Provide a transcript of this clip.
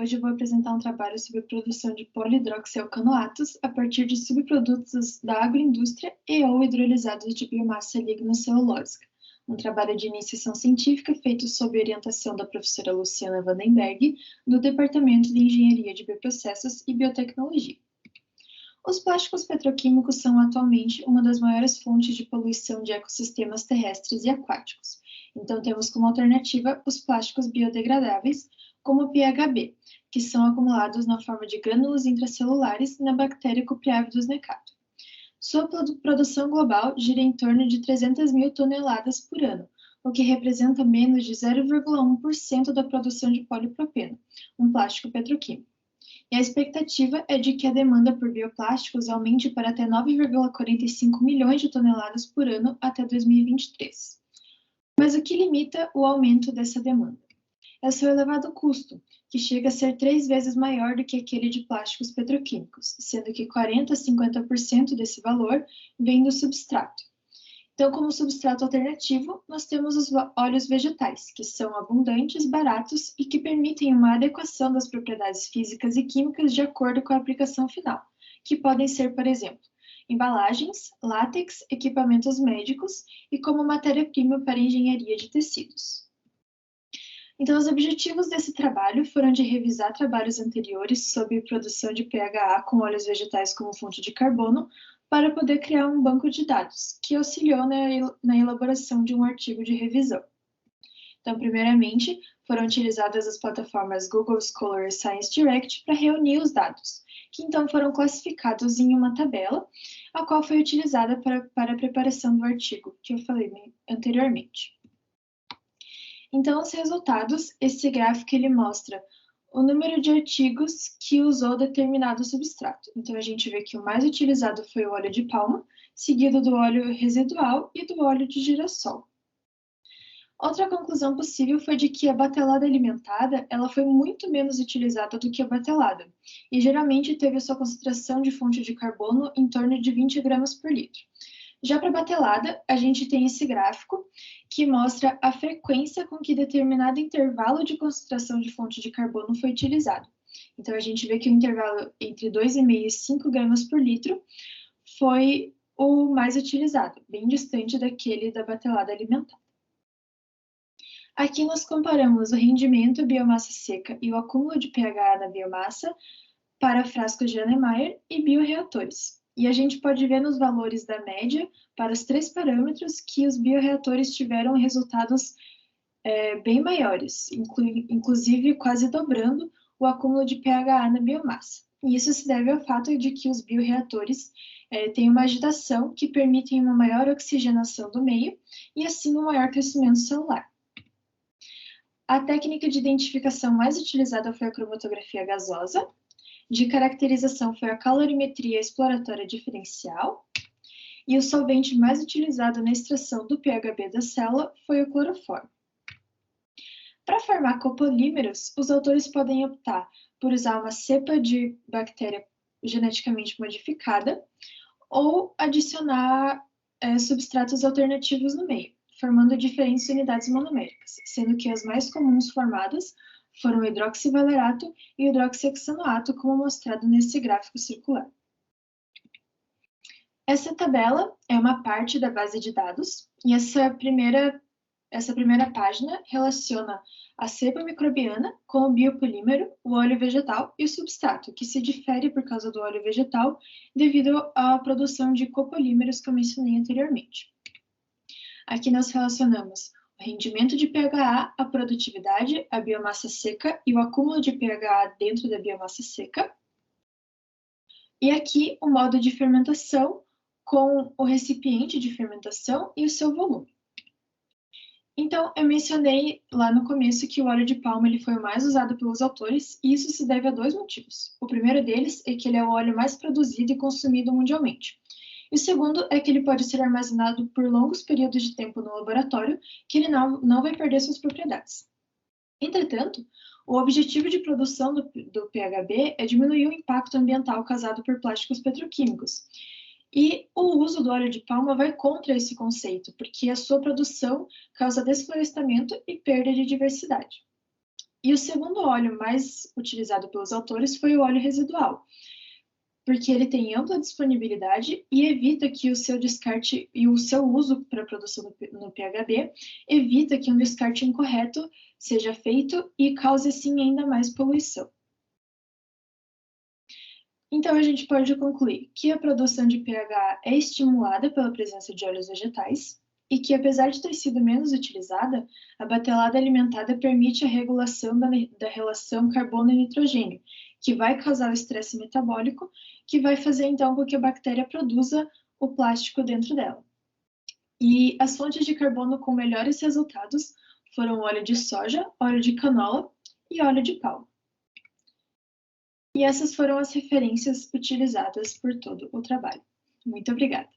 hoje eu vou apresentar um trabalho sobre a produção de polihidroxialcanoatos a partir de subprodutos da agroindústria e ou hidrolisados de biomassa lignocelulósica, um trabalho de iniciação científica feito sob orientação da professora Luciana Vandenberg, do Departamento de Engenharia de Bioprocessos e Biotecnologia. Os plásticos petroquímicos são atualmente uma das maiores fontes de poluição de ecossistemas terrestres e aquáticos. Então, temos como alternativa os plásticos biodegradáveis, como o PHB, que são acumulados na forma de grânulos intracelulares na bactéria Cupriavidus necato. Sua produção global gira em torno de 300 mil toneladas por ano, o que representa menos de 0,1% da produção de polipropeno, um plástico petroquímico. E a expectativa é de que a demanda por bioplásticos aumente para até 9,45 milhões de toneladas por ano até 2023. Mas o que limita o aumento dessa demanda? É o seu elevado custo, que chega a ser 3 vezes maior do que aquele de plásticos petroquímicos, sendo que 40% a 50% desse valor vem do substrato. Então, como substrato alternativo, nós temos os óleos vegetais, que são abundantes, baratos e que permitem uma adequação das propriedades físicas e químicas de acordo com a aplicação final, que podem ser, por exemplo, embalagens, látex, equipamentos médicos e como matéria-prima para engenharia de tecidos. Então, os objetivos desse trabalho foram de revisar trabalhos anteriores sobre produção de PHA com óleos vegetais como fonte de carbono, para poder criar um banco de dados, que auxiliou na elaboração de um artigo de revisão. Então, primeiramente, foram utilizadas as plataformas Google Scholar e Science Direct para reunir os dados, que então foram classificados em uma tabela, a qual foi utilizada para a preparação do artigo, que eu falei anteriormente. Então, os resultados, esse gráfico ele mostra o número de artigos que usou determinado substrato. Então, a gente vê que o mais utilizado foi o óleo de palma, seguido do óleo residual e do óleo de girassol. Outra conclusão possível foi de que a batelada alimentada ela foi muito menos utilizada do que a batelada, e geralmente teve a sua concentração de fonte de carbono em torno de 20 gramas por litro. Já para a batelada, a gente tem esse gráfico que mostra a frequência com que determinado intervalo de concentração de fonte de carbono foi utilizado. Então, a gente vê que o intervalo entre 2,5 e 5 gramas por litro foi o mais utilizado, bem distante daquele da batelada alimentar. Aqui nós comparamos o rendimento biomassa seca e o acúmulo de pH na biomassa para frascos de Annemeyer e bioreatores. E a gente pode ver nos valores da média, para os 3 parâmetros, que os bioreatores tiveram resultados bem maiores, inclusive quase dobrando o acúmulo de pH na biomassa. E isso se deve ao fato de que os bioreatores têm uma agitação que permite uma maior oxigenação do meio e, assim, um maior crescimento celular. A técnica de identificação mais utilizada foi a cromatografia gasosa. De caracterização foi a calorimetria exploratória diferencial, e o solvente mais utilizado na extração do PHB da célula foi o cloroformo. Para formar copolímeros, os autores podem optar por usar uma cepa de bactéria geneticamente modificada ou adicionar substratos alternativos no meio, formando diferentes unidades monoméricas, sendo que as mais comuns formadas foram o hidroxivalerato e o hidroxioxanoato, como mostrado nesse gráfico circular. Essa tabela é uma parte da base de dados, e essa primeira página relaciona a cepa microbiana com o biopolímero, o óleo vegetal e o substrato, que se difere por causa do óleo vegetal devido à produção de copolímeros que eu mencionei anteriormente. Aqui nós relacionamos o rendimento de pH, a produtividade, a biomassa seca e o acúmulo de pH dentro da biomassa seca. E aqui o modo de fermentação com o recipiente de fermentação e o seu volume. Então, eu mencionei lá no começo que o óleo de palma ele foi o mais usado pelos autores, e isso se deve a 2 motivos. O primeiro deles é que ele é o óleo mais produzido e consumido mundialmente. E o segundo é que ele pode ser armazenado por longos períodos de tempo no laboratório, que ele não vai perder suas propriedades. Entretanto, o objetivo de produção do PHB é diminuir o impacto ambiental causado por plásticos petroquímicos. E o uso do óleo de palma vai contra esse conceito, porque a sua produção causa desflorestamento e perda de diversidade. E o segundo óleo mais utilizado pelos autores foi o óleo residual, porque ele tem ampla disponibilidade e evita que o seu descarte e o seu uso para produção no PHB evita que um descarte incorreto seja feito e cause assim ainda mais poluição. Então a gente pode concluir que a produção de PH é estimulada pela presença de óleos vegetais e que, apesar de ter sido menos utilizada, a batelada alimentada permite a regulação da relação carbono e nitrogênio, que vai causar o estresse metabólico, que vai fazer então com que a bactéria produza o plástico dentro dela. E as fontes de carbono com melhores resultados foram óleo de soja, óleo de canola e óleo de palma. E essas foram as referências utilizadas por todo o trabalho. Muito obrigada.